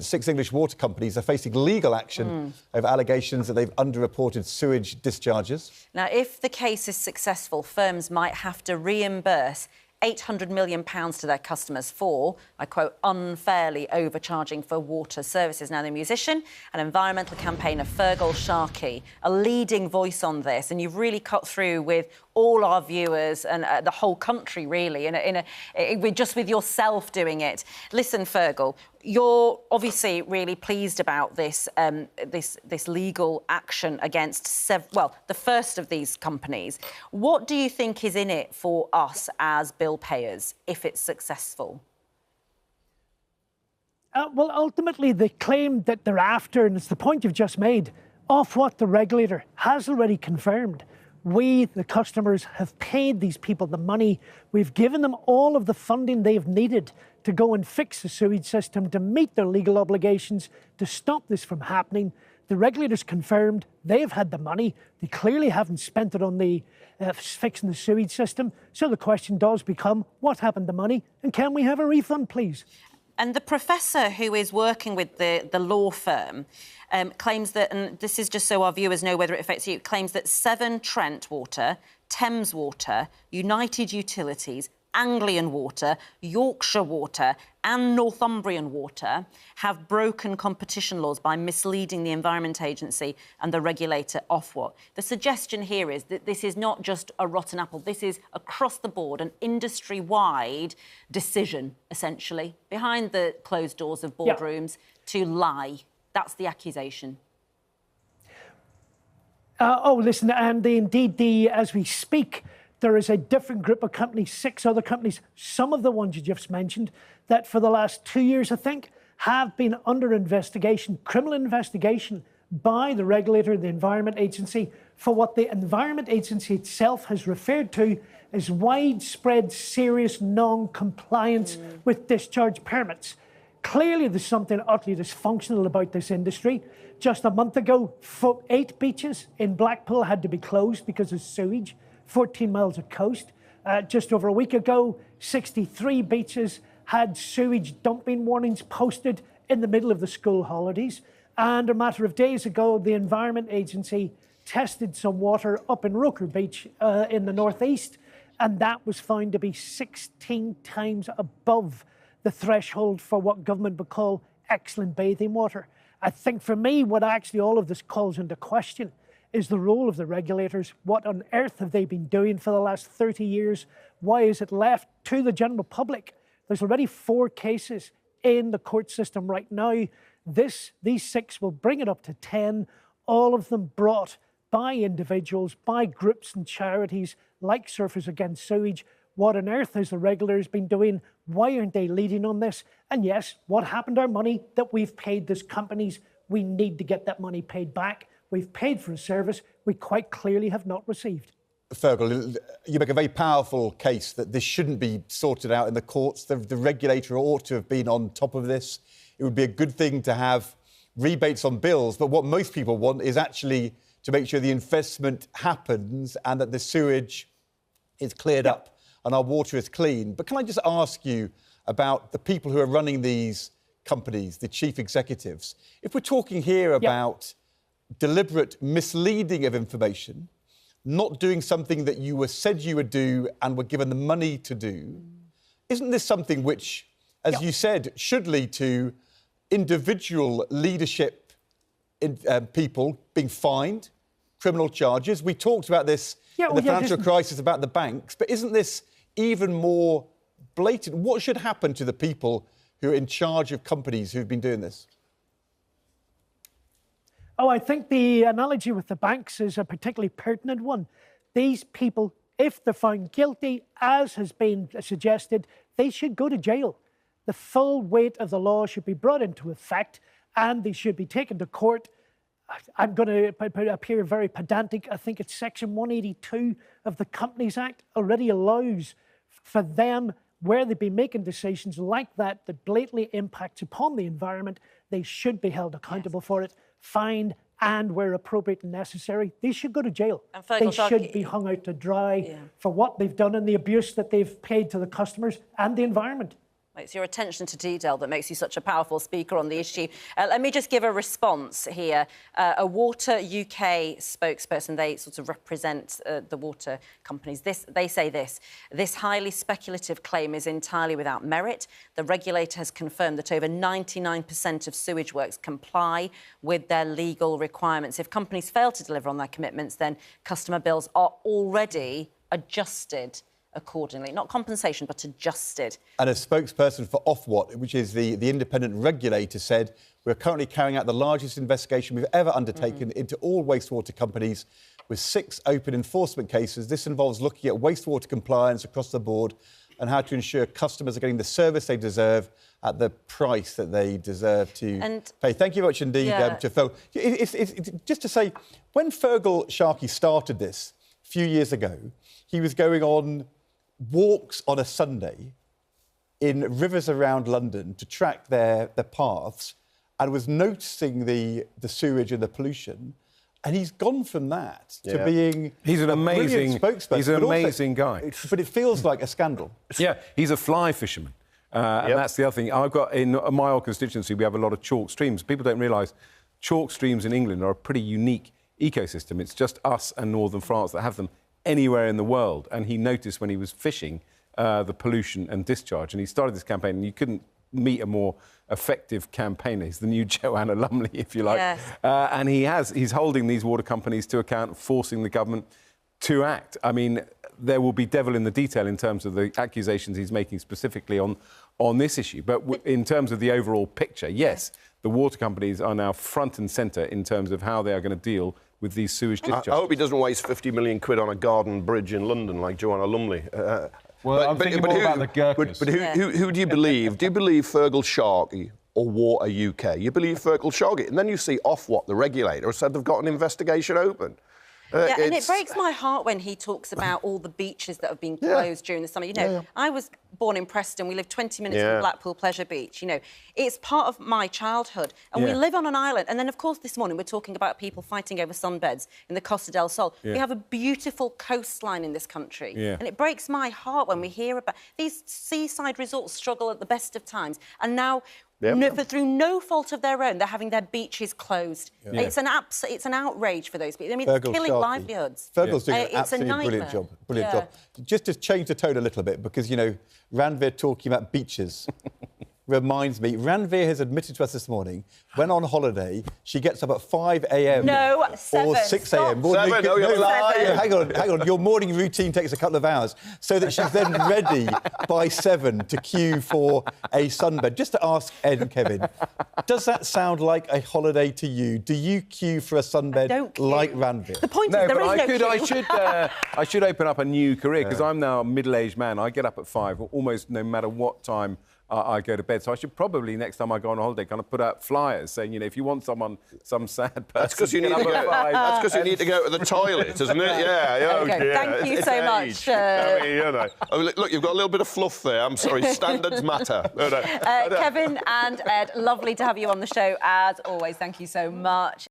6 English water companies are facing legal action over allegations that they've underreported sewage discharges. Now, if the case is successful, firms might have to reimburse £800 million to their customers for, I quote, unfairly overcharging for water services. Now, the musician and environmental campaigner Fergal Sharkey, a leading voice on this, and you've really cut through with all our viewers and the whole country, really, just with yourself doing it. Listen, Fergal, you're obviously really pleased about this this legal action against the first of these companies. What do you think is in it for us as bill payers if it's successful? Well, ultimately, the claim that they're after, and it's the point you've just made, Ofwat, the regulator, has already confirmed. We, the customers, have paid these people the money. We've given them all of the funding they've needed to go and fix the sewage system, to meet their legal obligations, to stop this from happening. The regulators confirmed they've had the money. They clearly haven't spent it on the fixing the sewage system. So the question does become, what happened to money? And can we have a refund, please? And the professor who is working with the law firm claims that, and this is just so our viewers know whether it affects you, claims that Severn Trent Water, Thames Water, United Utilities, Anglian Water, Yorkshire Water and Northumbrian Water have broken competition laws by misleading the Environment Agency and the regulator Ofwat. The suggestion here is that this is not just a rotten apple. This is across the board, an industry-wide decision, essentially, behind the closed doors of boardrooms to lie. That's the accusation. Listen, and indeed, as we speak, there is a different group of companies, 6 other companies, some of the ones you just mentioned, that for the last 2 years, I think, have been under investigation, criminal investigation, by the regulator, the Environment Agency, for what the Environment Agency itself has referred to as widespread, serious non-compliance with discharge permits. Clearly, there's something utterly dysfunctional about this industry. Just a month ago, 8 beaches in Blackpool had to be closed because of sewage. 14 miles of coast. Just over a week ago, 63 beaches had sewage dumping warnings posted in the middle of the school holidays. And a matter of days ago, the Environment Agency tested some water up in Roker Beach in the northeast, and that was found to be 16 times above the threshold for what government would call excellent bathing water. I think for me, what actually all of this calls into question is the role of the regulators. What on earth have they been doing for the last 30 years? Why is it left to the general public? There's already 4 cases in the court system right now. These 6 will bring it up to 10, all of them brought by individuals, by groups and charities like Surfers Against Sewage. What on earth has the regulators been doing? Why aren't they leading on this? And yes, what happened to our money that we've paid these companies? We need to get that money paid back. We've paid for a service we quite clearly have not received. Fergal, you make a very powerful case that this shouldn't be sorted out in the courts. The regulator ought to have been on top of this. It would be a good thing to have rebates on bills, but what most people want is actually to make sure the investment happens and that the sewage is cleared up and our water is clean. But can I just ask you about the people who are running these companies, the chief executives? If we're talking here about deliberate misleading of information, not doing something that you said you would do and were given the money to do, isn't this something which, as you said, should lead to individual leadership in, people being fined, criminal charges? We talked about this in the financial crisis about the banks, but isn't this even more blatant? What should happen to the people who are in charge of companies who've been doing this? I think the analogy with the banks is a particularly pertinent one. These people, if they're found guilty, as has been suggested, they should go to jail. The full weight of the law should be brought into effect and they should be taken to court. I'm going to appear very pedantic. I think it's Section 182 of the Companies Act already allows for them, where they've been making decisions like that blatantly impacts upon the environment, they should be held accountable for it, fined, and where appropriate and necessary, they should go to jail. They should be hung out to dry for what they've done and the abuse that they've paid to the customers and the environment. It's your attention to detail that makes you such a powerful speaker on the issue. Let me just give a response here. A Water UK spokesperson, they sort of represent the water companies. They say this highly speculative claim is entirely without merit. The regulator has confirmed that over 99% of sewage works comply with their legal requirements. If companies fail to deliver on their commitments, then customer bills are already adjusted accordingly. Not compensation, but adjusted. And a spokesperson for Ofwat, which is the independent regulator, said, we're currently carrying out the largest investigation we've ever undertaken into all wastewater companies with 6 open enforcement cases. This involves looking at wastewater compliance across the board and how to ensure customers are getting the service they deserve at the price that they deserve to pay. Thank you very much indeed to Phil. It's just to say, when Fergal Sharkey started this a few years ago, he was going on walks on a Sunday in rivers around London to track their paths and was noticing the sewage and the pollution. And he's gone from that to being he's an amazing spokesperson. He's an amazing guy. But it feels like a scandal. Yeah, he's a fly fisherman. And that's the other thing. I've got, in my old constituency, we have a lot of chalk streams. People don't realise chalk streams in England are a pretty unique ecosystem. It's just us and northern France that have them anywhere in the world. And he noticed when he was fishing the pollution and discharge. And he started this campaign, and you couldn't meet a more effective campaigner. He's the new Joanna Lumley, if you like. Yes. And he's holding these water companies to account, forcing the government to act. I mean, there will be devil in the detail in terms of the accusations he's making specifically on this issue. But in terms of the overall picture, yes, the water companies are now front and centre in terms of how they are going to deal with these sewage discharges. I hope he doesn't waste 50 million quid on a garden bridge in London like Joanna Lumley. I'm thinking more about the Gherkins. But who do you believe? Do you believe Fergal Sharkey or Water UK? You believe Fergal Sharkey? And then you see Ofwat, the regulator, has said they've got an investigation open. And it breaks my heart when he talks about all the beaches that have been closed during the summer. You know, I was born in Preston. We live 20 minutes from Blackpool Pleasure Beach. You know, it's part of my childhood. And we live on an island. And then, of course, this morning we're talking about people fighting over sunbeds in the Costa del Sol. We have a beautiful coastline in this country. And it breaks my heart when we hear about these seaside resorts struggle at the best of times. And now, through no fault of their own, they're having their beaches closed. It's an outrage for those people. I mean, it's killing livelihoods. Fergal's doing an absolutely brilliant job. Just to change the tone a little bit, because, you know, Ranveer talking about beaches reminds me, Ranveer has admitted to us this morning, when on holiday, she gets up at 5 a.m. No, or 7. 6 a.m. Hang on, your morning routine takes a couple of hours, so that she's then ready by 7 to queue for a sunbed. Just to ask Ed and Kevin, does that sound like a holiday to you? Do you queue for a sunbed like Ranveer? The point is, there is no queue. I should open up a new career, because I'm now a middle-aged man. I get up at 5, almost no matter what time I go to bed. So I should probably, next time I go on a holiday, kind of put out flyers saying, you know, if you want some sad person... That's because you need to go to the toilet, isn't it? Thank you so much. I mean, you know. Look, you've got a little bit of fluff there. I'm sorry, standards matter. Kevin and Ed, lovely to have you on the show, as always. Thank you so much.